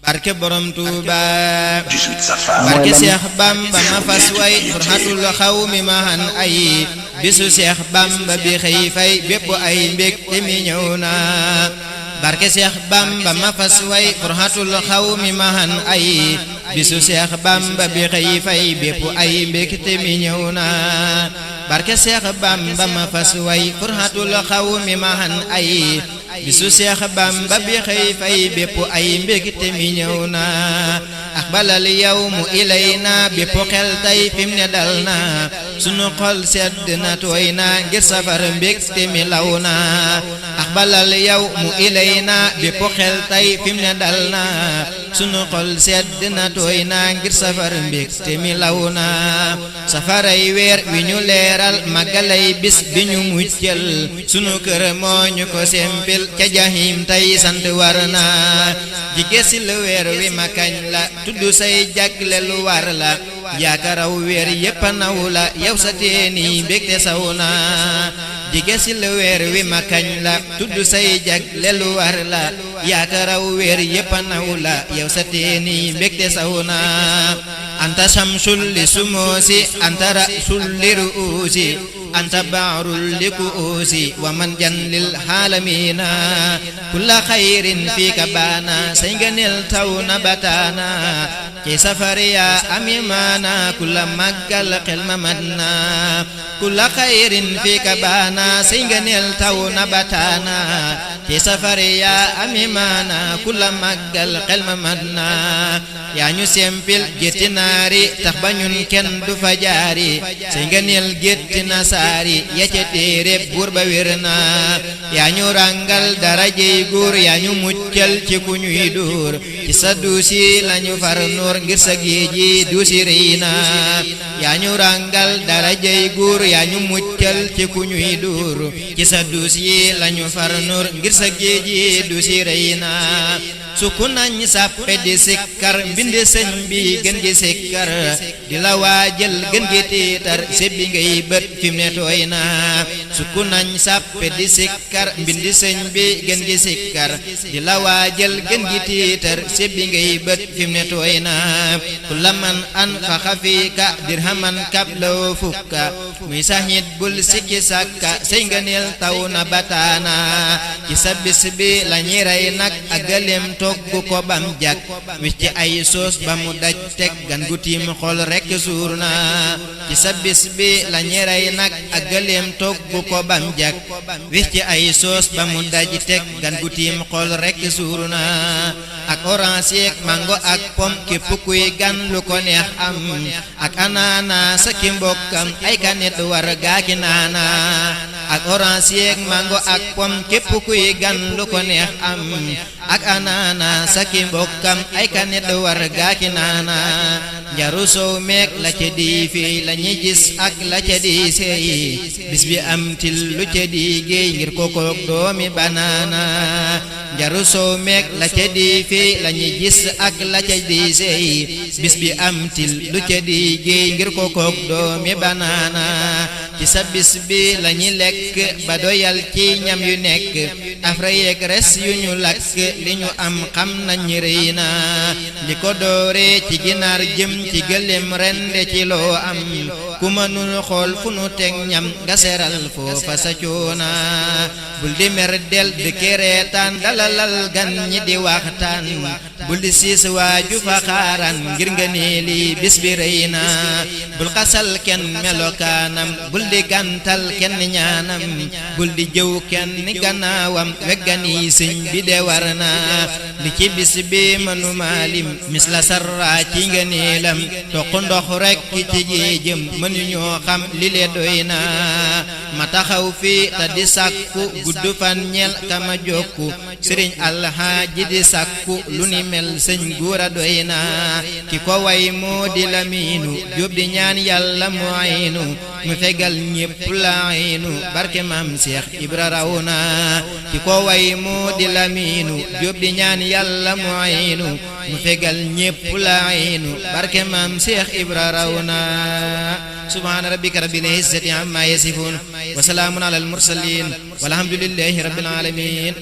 barke borom Tuuba 18 Safar barke Seex Bamba ma fas way furhatul xawmi mahan ay bisu Seex Bamba bi xëy fay bépp ay mbég te mi ñëw na barke Seex Bamba ma fas way furhatul xawmi mahan ay bisu Seex Bamba bi xëy fay bépp ay mbég te mi ñëw na barke Seex Bamba ma fas way furhatul xawmi mahan ay bisu Seex Bamba bi xëy fay bépp ay mbégte mi ñëw na aqbalal yawmu ilayna bépp xel tay fim ne dal na sunu xol sedd na tooy na ngir safar mbégte mi law na aqbalal yawmu ilayna bépp xel tay fim ne dal na sunu xol sedd na tooy na ngir safar mbégte mi law na safaray weer wi ñu leeral magalay bis bi ñu muccal sunu kër moo ñu ko sempil ca jahim tay sant war na jige si lu weer wi ma kañ la tudd say jagle lu war la yaakaraw weer yépp naw la yow sa teeni mbégte saw na jige si lu weer wi ma kañ la tudd say jagle lu war la yaakaraw weer yépp naw la yow sa teeni mbégte saw na anta shamsul li sumusi anta rasul li ruusi anta baarul li kuusi wa man jan lil xaalamina kulla xayrin fika baana say ngëneel taw na bataana ci safari yaa ami maana kulla màggal xel ma mat na kulla xayrin fika baana say ngëneel taw na bataana ci safari yaa ami maana kulla màggal xel ma mat na yaa ñu sempil gétti naari tax ba ñun kenn du fa jaari say ngëneel gétti na saari ya ca téere buur ba wér na yaa ñu ràngal darajey góor yaa ñu muccal ci ku ñuy dóor ci sa duusi lañu far nuur ngir sa géeji duusi rëy na yaa ñu ràngal darajey góor yaa ñu muccal ci ku ñuy dóor ci sa duusi lañu far nuur ngir sa géeji duusi rëy na sukku nañ sàppe di sikkar mbindi sëñ bi gën gi sikkar di la waajal gën gi tiitar sebbi ngay bët fim ne tooy na sukku nañ sàppe di sikkar mbindi sëñ bi gën gi sikkar di la waajal gën gi tiitar sebbi ngay bët fim ne tooy na kulla man anfaqa fiika dirhaman kablaw fukka muy saxit bul sikki sàkka say ngëneel taw na bataana ci sa bis bi la ñi rey nag ak gëlem toggu ko bam jak wis ci ay soos ba mu daj teg gan gu tiim xol rekk suur na ci sa bis bi la ñi rey nag ak gëlem toggu ko bam jak wis ci ay soos ba mu daj teg gan gu tiim xol rekk suur na ak orange yeeg mango ak pom képp kuy gan lu ko neex am ak anaana sa ki mbokkam ay kanet war gaaki naana ak orange yeeg mango ak pom képp kuy gan lu ko neex am ak anaana sa ki mbokkam ay kanet war gaaki naana njaru sow meeg la ca di fii la ñi gis ak la ca di seey bis bi am til lu ca di géey ngir kokook doomi banaana njaru sow meeg la ca di fii la ñi gis ak la ca di seey bis bi am til lu ca di géey ngir kokook doomi banaana ci sa bis bi la ñi lekk ba doyal ci ñam yu nekk afra yeeg res yu ñu lakk li ñu am xam nañ rëy na li ko doore ci ginaar jëm ci gëlem rende ci loo am ku mënul xool fu nu teg ñam nga seral foofa sa coona bul di mer del di kereetaan dalalal gan ñi di waxtaan bul di siis waaju fa xaaran ngir nga nee lii bis bi rëy na bul xasal kenn melokaanam bul di gantal kenn ñaanam bul di jëw kenn gannaawam weggani sëñ bi de war na li ci bis bi mënuma lim mis la sarra ci nga neelam toq ndox rekk ci géejëm mënuñoo xam li le doy na ma taxaw fi te di sàkku gudd fan ñel kama jokku sëriñ alxaaji di sàkku lu ni mel sëñ guura doy na ki ko way moo di lamiinu jóob di ñaan yàlla mu aynu mu fegal ñépp la aynu barke maam Seex Ibra raw na ki ko way moo di lamiinu jóob di ñaan yàlla mu aynu mu fegal ñépp la aynu barke maam Seex Ibra raw na subhaana rabbika rabbil izzati amma yasifun wa salaamun alal mursaliin walhamdulillahi rabbil aalamiin